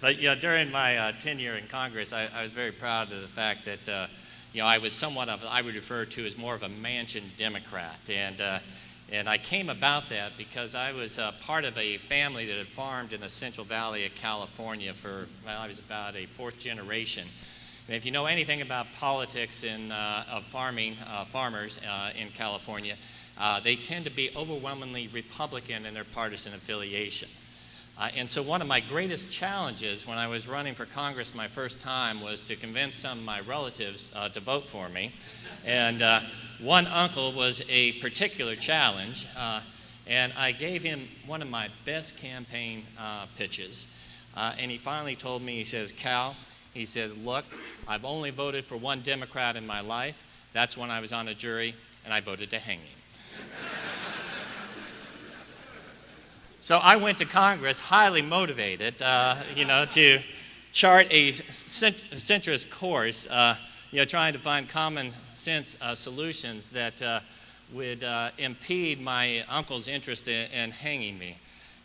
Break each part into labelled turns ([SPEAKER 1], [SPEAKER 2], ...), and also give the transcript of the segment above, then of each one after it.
[SPEAKER 1] But during my tenure in Congress, I was very proud of the fact that I was somewhat of, I would refer to as more of a mansion Democrat, and I came about that because I was part of a family that had farmed in the Central Valley of California for, well, I was about a fourth generation. And if you know anything about politics of farmers in California, they tend to be overwhelmingly Republican in their partisan affiliation. And so one of my greatest challenges when I was running for Congress my first time was to convince some of my relatives to vote for me. And one uncle was a particular challenge, and I gave him one of my best campaign pitches. And he finally told me, he says, "Cal," he says, "look, I've only voted for one Democrat in my life. That's when I was on a jury, and I voted to hang him." So I went to Congress highly motivated, to chart a centrist course, trying to find common sense solutions that would impede my uncle's interest in hanging me.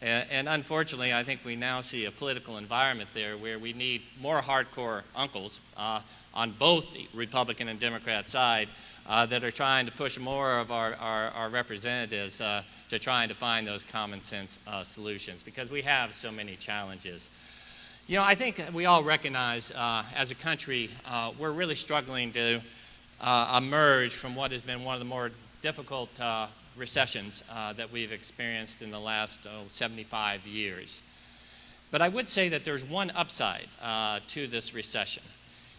[SPEAKER 1] And unfortunately, I think we now see a political environment there where we need more hardcore uncles on both the Republican and Democrat side that are trying to push more of our representatives to trying to find those common sense solutions, because we have so many challenges. I think we all recognize as a country we're really struggling to emerge from what has been one of the more difficult recessions that we've experienced in the last 75 years. But I would say that there's one upside to this recession,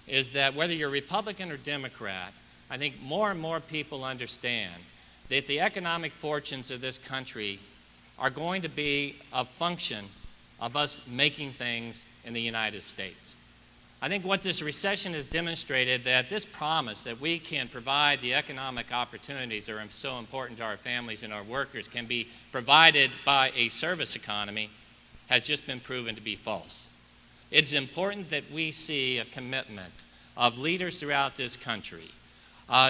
[SPEAKER 1] is that whether you're Republican or Democrat, I think more and more people understand that the economic fortunes of this country are going to be a function of us making things in the United States. I think what this recession has demonstrated, that this promise that we can provide the economic opportunities that are so important to our families and our workers can be provided by a service economy, has just been proven to be false. It's important that we see a commitment of leaders throughout this country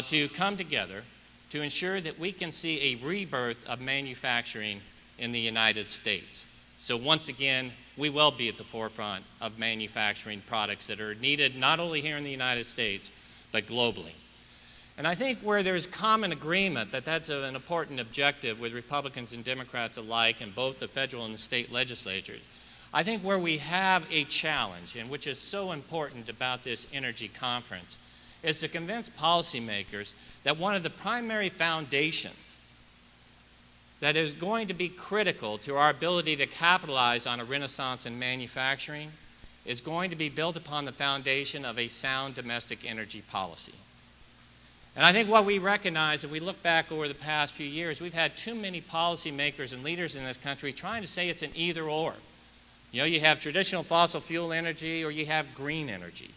[SPEAKER 1] to come together to ensure that we can see a rebirth of manufacturing in the United States. So once again, we will be at the forefront of manufacturing products that are needed not only here in the United States, but globally. And I think where there's common agreement that that's an important objective with Republicans and Democrats alike in both the federal and the state legislatures, I think where we have a challenge, and which is so important about this energy conference, is to convince policymakers that one of the primary foundations that is going to be critical to our ability to capitalize on a renaissance in manufacturing is going to be built upon the foundation of a sound domestic energy policy. And I think what we recognize, if we look back over the past few years, we've had too many policymakers and leaders in this country trying to say it's an either or. You have traditional fossil fuel energy or you have green energy.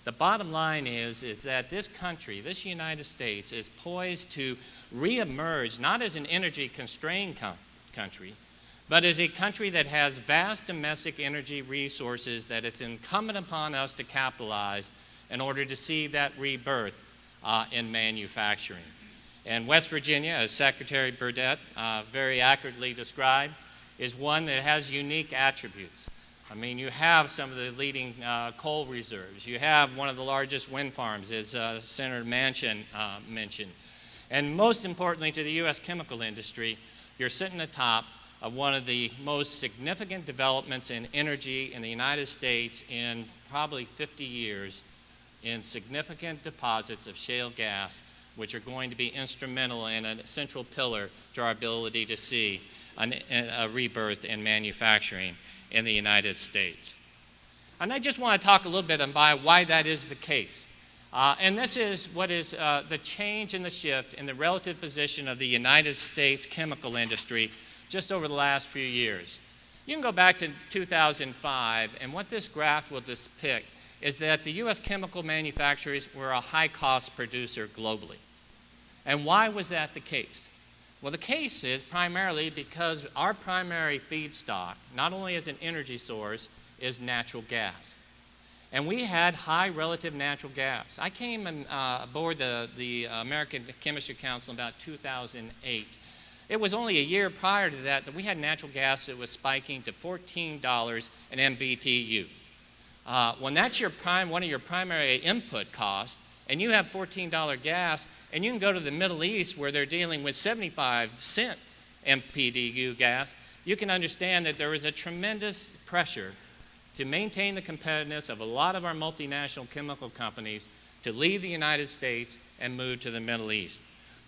[SPEAKER 1] The bottom line is that this country, this United States, is poised to reemerge not as an energy-constrained country, but as a country that has vast domestic energy resources that it's incumbent upon us to capitalize in order to see that rebirth in manufacturing. And West Virginia, as Secretary Burdett very accurately described, is one that has unique attributes. I mean, you have some of the leading coal reserves. You have one of the largest wind farms, as Senator Manchin mentioned. And most importantly to the U.S. chemical industry, you're sitting atop of one of the most significant developments in energy in the United States in probably 50 years, in significant deposits of shale gas, which are going to be instrumental and a central pillar to our ability to see a rebirth in manufacturing in the United States. And I just want to talk a little bit about why that is the case. And this is what is the change and the shift in the relative position of the United States chemical industry just over the last few years. You can go back to 2005, and what this graph will depict is that the U.S. chemical manufacturers were a high-cost producer globally. And why was that the case? Well, the case is primarily because our primary feedstock, not only as an energy source, is natural gas. And we had high relative natural gas. I came aboard the American Chemistry Council in about 2008. It was only a year prior to that we had natural gas that was spiking to $14 an MBTU. when that's one of your primary input costs, and you have $14 gas, and you can go to the Middle East where they're dealing with 75-cent MPDU gas, you can understand that there is a tremendous pressure to maintain the competitiveness of a lot of our multinational chemical companies to leave the United States and move to the Middle East.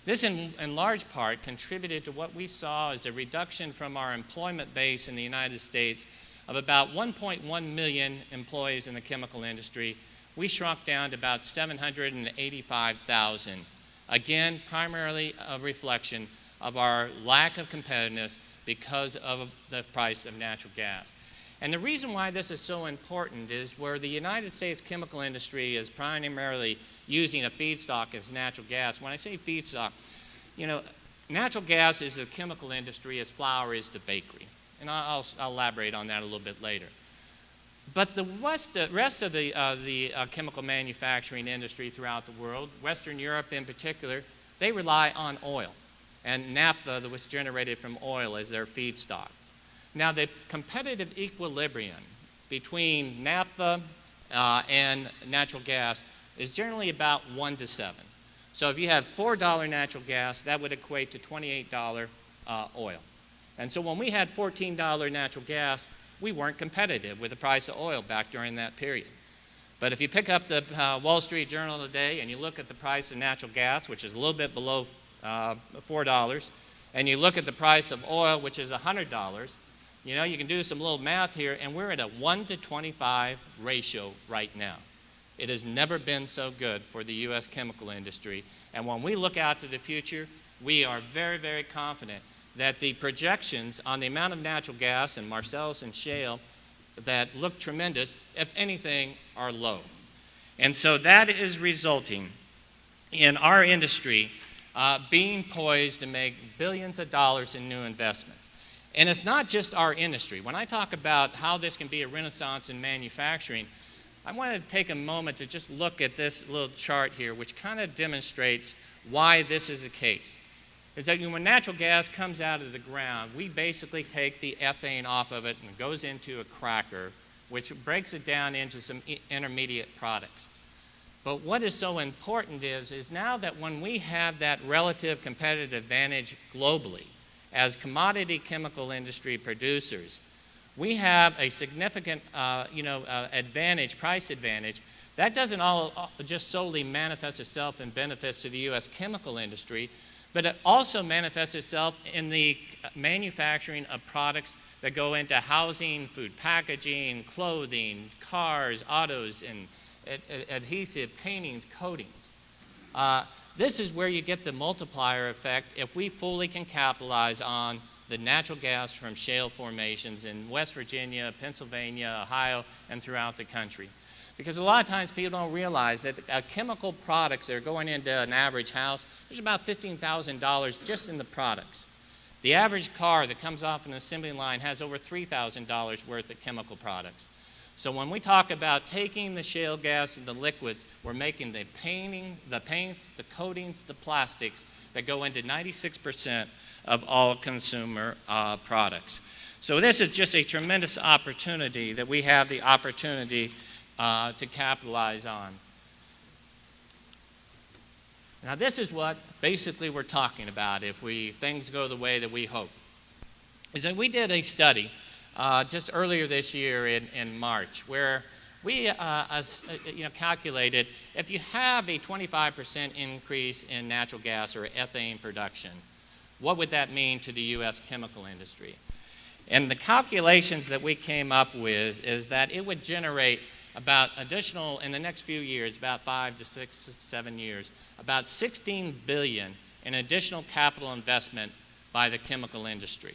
[SPEAKER 1] This, in large part, contributed to what we saw as a reduction from our employment base in the United States of about 1.1 million employees in the chemical industry. We shrunk down to about 785,000. Again, primarily a reflection of our lack of competitiveness because of the price of natural gas. And the reason why this is so important is where the United States chemical industry is primarily using a feedstock as natural gas. When I say feedstock, natural gas is the chemical industry as flour is to bakery. And I'll elaborate on that a little bit later. But the rest of the chemical manufacturing industry throughout the world, Western Europe in particular, they rely on oil and naphtha that was generated from oil as their feedstock. Now, the competitive equilibrium between naphtha and natural gas is generally about 1 to 7. So if you have $4 natural gas, that would equate to $28 oil. And so when we had $14 natural gas, we weren't competitive with the price of oil back during that period. But if you pick up the Wall Street Journal today and you look at the price of natural gas, which is a little bit below $4, and you look at the price of oil, which is $100, you can do some little math here, and we're at a 1 to 25 ratio right now. It has never been so good for the U.S. chemical industry. And when we look out to the future, we are very, very confident that the projections on the amount of natural gas in Marcellus and shale that look tremendous, if anything, are low. And so that is resulting in our industry being poised to make billions of dollars in new investments. And it's not just our industry. When I talk about how this can be a renaissance in manufacturing, I want to take a moment to just look at this little chart here, which kind of demonstrates why this is the case. Is that when natural gas comes out of the ground, we basically take the ethane off of it and it goes into a cracker, which breaks it down into some intermediate products. But what is so important is now that when we have that relative competitive advantage globally, as commodity chemical industry producers, we have a significant advantage, price advantage. That doesn't all just solely manifest itself in benefits to the U.S. chemical industry, but it also manifests itself in the manufacturing of products that go into housing, food packaging, clothing, cars, autos, and adhesive, paintings, coatings. This is where you get the multiplier effect if we fully can capitalize on the natural gas from shale formations in West Virginia, Pennsylvania, Ohio, and throughout the country. Because a lot of times people don't realize that chemical products that are going into an average house, there's about $15,000 just in the products. The average car that comes off an assembly line has over $3,000 worth of chemical products. So when we talk about taking the shale gas and the liquids, we're making the paints, the coatings, the plastics that go into 96% of all consumer products. So this is just a tremendous opportunity that we have the opportunity to capitalize on. Now this is what basically we're talking about if things go the way that we hope. Is that we did a study just earlier this year in March where we calculated if you have a 25% increase in natural gas or ethane production, what would that mean to the U.S. chemical industry? And the calculations that we came up with is that it would generate about additional, in the next few years, about 5 to 6, 7 years, about $16 billion in additional capital investment by the chemical industry.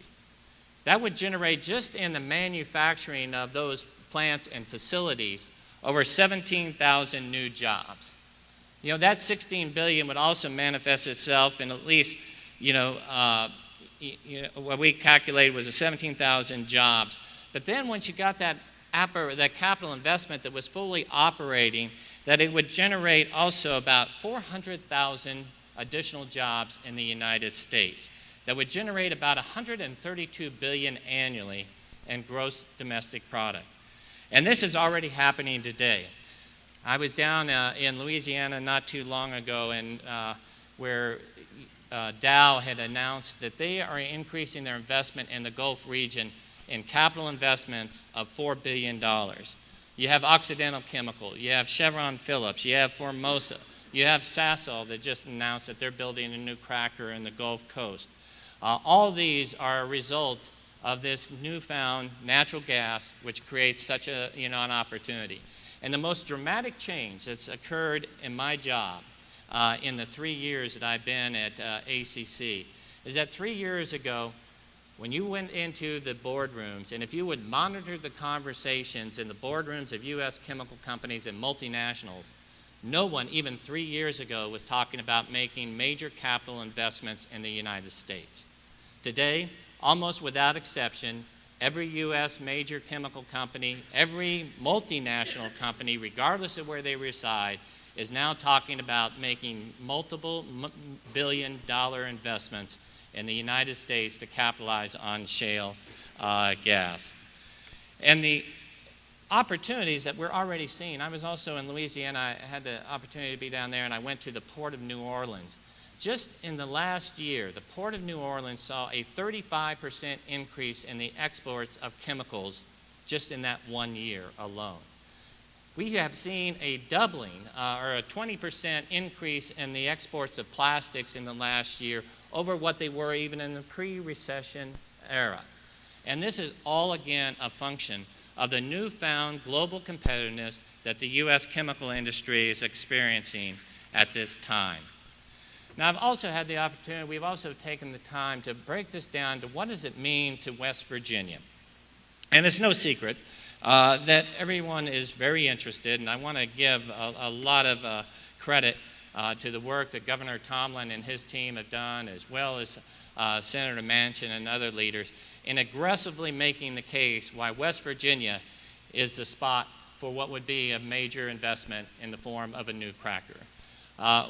[SPEAKER 1] That would generate just in the manufacturing of those plants and facilities over 17,000 new jobs. That $16 billion would also manifest itself in at least, what we calculated was 17,000 jobs. But then once you got that capital investment that was fully operating, that it would generate also about 400,000 additional jobs in the United States. That would generate about $132 billion annually in gross domestic product. And this is already happening today. I was down in Louisiana not too long ago, and where Dow had announced that they are increasing their investment in the Gulf region in capital investments of $4 billion. You have Occidental Chemical, you have Chevron Phillips, you have Formosa, you have Sasol that just announced that they're building a new cracker in the Gulf Coast. All these are a result of this newfound natural gas, which creates such a, an opportunity. And the most dramatic change that's occurred in my job in the 3 years that I've been at ACC is that 3 years ago, when you went into the boardrooms, and if you would monitor the conversations in the boardrooms of U.S. chemical companies and multinationals, no one, even 3 years ago, was talking about making major capital investments in the United States. Today, almost without exception, every U.S. major chemical company, every multinational company, regardless of where they reside, is now talking about making multiple billion-dollar investments in the United States to capitalize on shale gas. And the opportunities that we're already seeing, I was also in Louisiana, I had the opportunity to be down there, and I went to the Port of New Orleans. Just in the last year, the Port of New Orleans saw a 35% increase in the exports of chemicals just in that 1 year alone. We have seen a doubling or a 20% increase in the exports of plastics in the last year over what they were even in the pre-recession era. And this is all, again, a function of the newfound global competitiveness that the U.S. chemical industry is experiencing at this time. Now, I've also had the opportunity, we've also taken the time to break this down to what does it mean to West Virginia. And it's no secret that everyone is very interested, and I want to give a lot of credit to the work that Governor Tomlin and his team have done, as well as Senator Manchin and other leaders, in aggressively making the case why West Virginia is the spot for what would be a major investment in the form of a new cracker.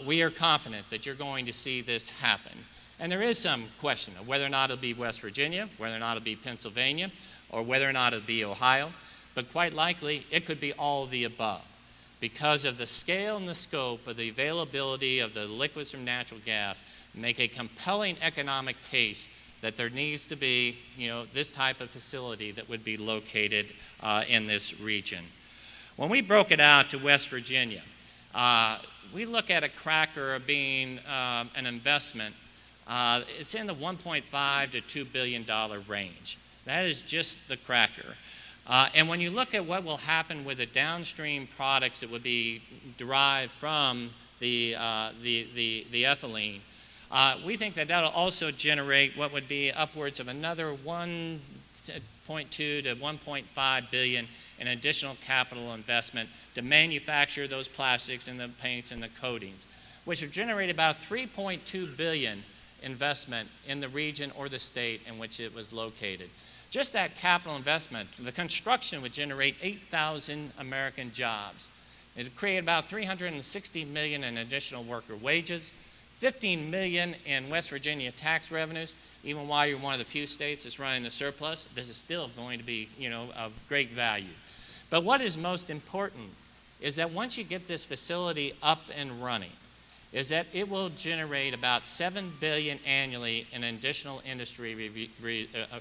[SPEAKER 1] We are confident that you're going to see this happen. And there is some question of whether or not it'll be West Virginia, whether or not it'll be Pennsylvania, or whether or not it'll be Ohio. But quite likely, it could be all of the above because of the scale and the scope of the availability of the liquids from natural gas make a compelling economic case that there needs to be, this type of facility that would be located in this region. When we broke it out to West Virginia, we look at a cracker being an investment. It's in the $1.5 to $2 billion range. That is just the cracker. And when you look at what will happen with the downstream products that would be derived from the ethylene, we think that that'll also generate what would be upwards of another 1.2 to 1.5 billion in additional capital investment to manufacture those plastics and the paints and the coatings, which would generate about 3.2 billion investment in the region or the state in which it was located. Just that capital investment, the construction would generate 8,000 American jobs. It would create about 360 million in additional worker wages, 15 million in West Virginia tax revenues. Even while you're one of the few states that's running the surplus, this is still going to be, of great value. But what is most important is that once you get this facility up and running, is that it will generate about 7 billion annually in additional industry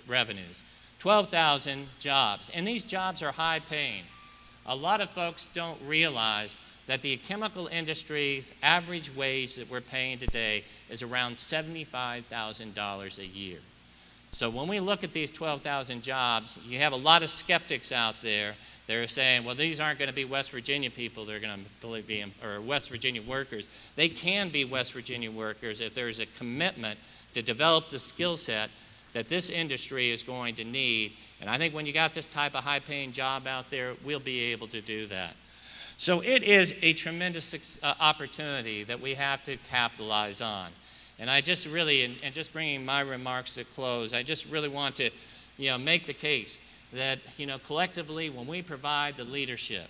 [SPEAKER 1] revenues, 12,000 jobs, and these jobs are high paying. A lot of folks don't realize that the chemical industry's average wage that we're paying today is around $75,000 a year. So when we look at these 12,000 jobs, you have a lot of skeptics out there. They're saying, well, these aren't going to be West Virginia people. They're going to be, or West Virginia workers. They can be West Virginia workers if there's a commitment to develop the skill set that this industry is going to need. And I think when you got this type of high-paying job out there, we'll be able to do that. So it is a tremendous opportunity that we have to capitalize on. And I just really, and just bringing my remarks to close, I just really want to, make the case that, collectively, when we provide the leadership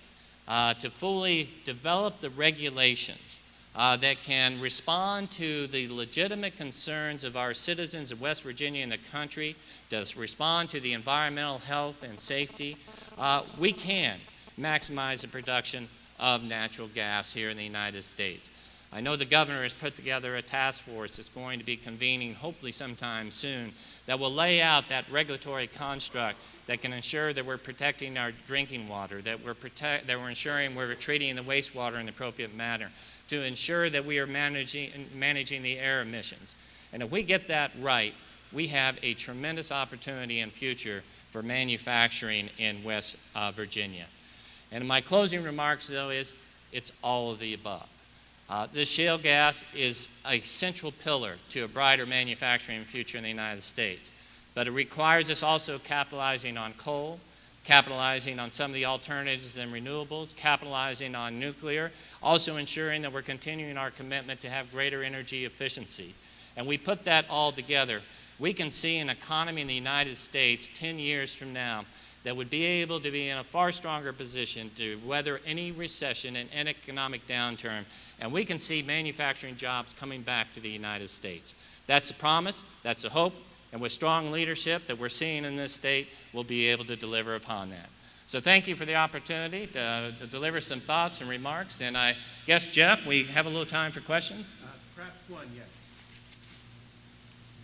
[SPEAKER 1] to fully develop the regulations that can respond to the legitimate concerns of our citizens of West Virginia and the country, to respond to the environmental health and safety, we can maximize the production of natural gas here in the United States. I know the governor has put together a task force that's going to be convening hopefully sometime soon that will lay out that regulatory construct that can ensure that we're protecting our drinking water, that we're ensuring we're treating the wastewater in the appropriate manner, to ensure that we are managing the air emissions. And if we get that right, we have a tremendous opportunity and future for manufacturing in West Virginia. And my closing remarks, though, is it's all of the above. This shale gas is a central pillar to a brighter manufacturing future in the United States. But it requires us also capitalizing on coal, capitalizing on some of the alternatives and renewables, capitalizing on nuclear, also ensuring that we're continuing our commitment to have greater energy efficiency. And we put that all together, we can see an economy in the United States 10 years from now that would be able to be in a far stronger position to weather any recession and any economic downturn, and we can see manufacturing jobs coming back to the United States. That's the promise, that's the hope, and with strong leadership that we're seeing in this state, we'll be able to deliver upon that. So thank you for the opportunity to deliver some thoughts and remarks, and I guess, Jeff, we have a little time for questions?
[SPEAKER 2] Perhaps one, yes.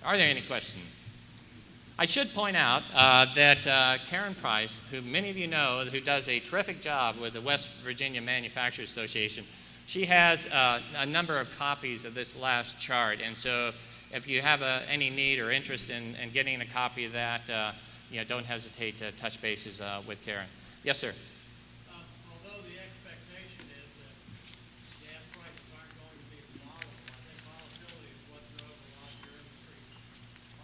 [SPEAKER 1] Are there any questions? I should point out that Karen Price, who many of you know, who does a terrific job with the West Virginia Manufacturers Association, she has a number of copies of this last chart. And so if you have any need or interest in getting a copy of that, don't hesitate to touch bases with Karen. Yes, sir.
[SPEAKER 3] Although the expectation is that gas prices aren't going to be volatile, I think volatility is what drove a lot of your industry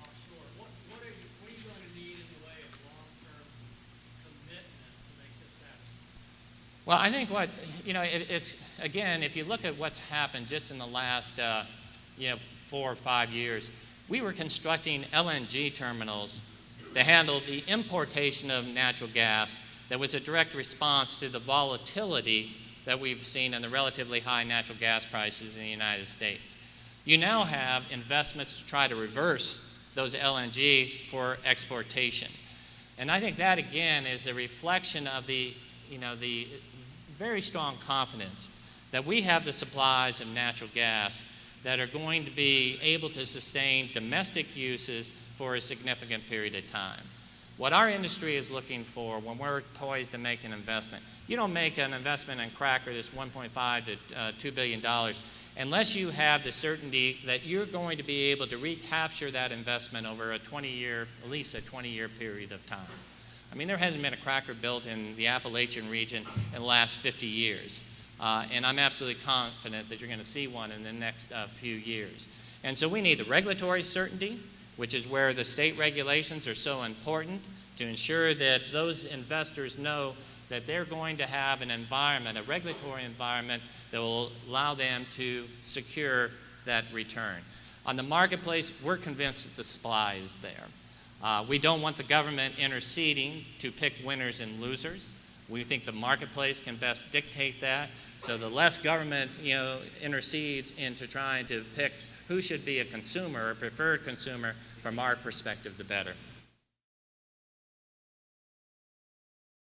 [SPEAKER 3] offshore. What are you going to need in the way of long-term commitment to make this happen?
[SPEAKER 1] Well, I think it's, again, if you look at what's happened just in the last, 4 or 5 years, we were constructing LNG terminals to handle the importation of natural gas that was a direct response to the volatility that we've seen in the relatively high natural gas prices in the United States. You now have investments to try to reverse those LNG for exportation. And I think that, again, is a reflection of the very strong confidence that we have the supplies of natural gas that are going to be able to sustain domestic uses for a significant period of time. What our industry is looking for when we're poised to make an investment, you don't make an investment in cracker that's $1.5 to $2 billion unless you have the certainty that you're going to be able to recapture that investment over at least a 20-year period of time. I mean, there hasn't been a cracker built in the Appalachian region in the last 50 years. And I'm absolutely confident that you're going to see one in the next few years. And so we need the regulatory certainty, which is where the state regulations are so important to ensure that those investors know that they're going to have an environment, a regulatory environment that will allow them to secure that return. On the marketplace, we're convinced that the supply is there. We don't want the government interceding to pick winners and losers. We think the marketplace can best dictate that. So the less government, intercedes into trying to pick who should be a consumer, a preferred consumer, from our perspective, the better.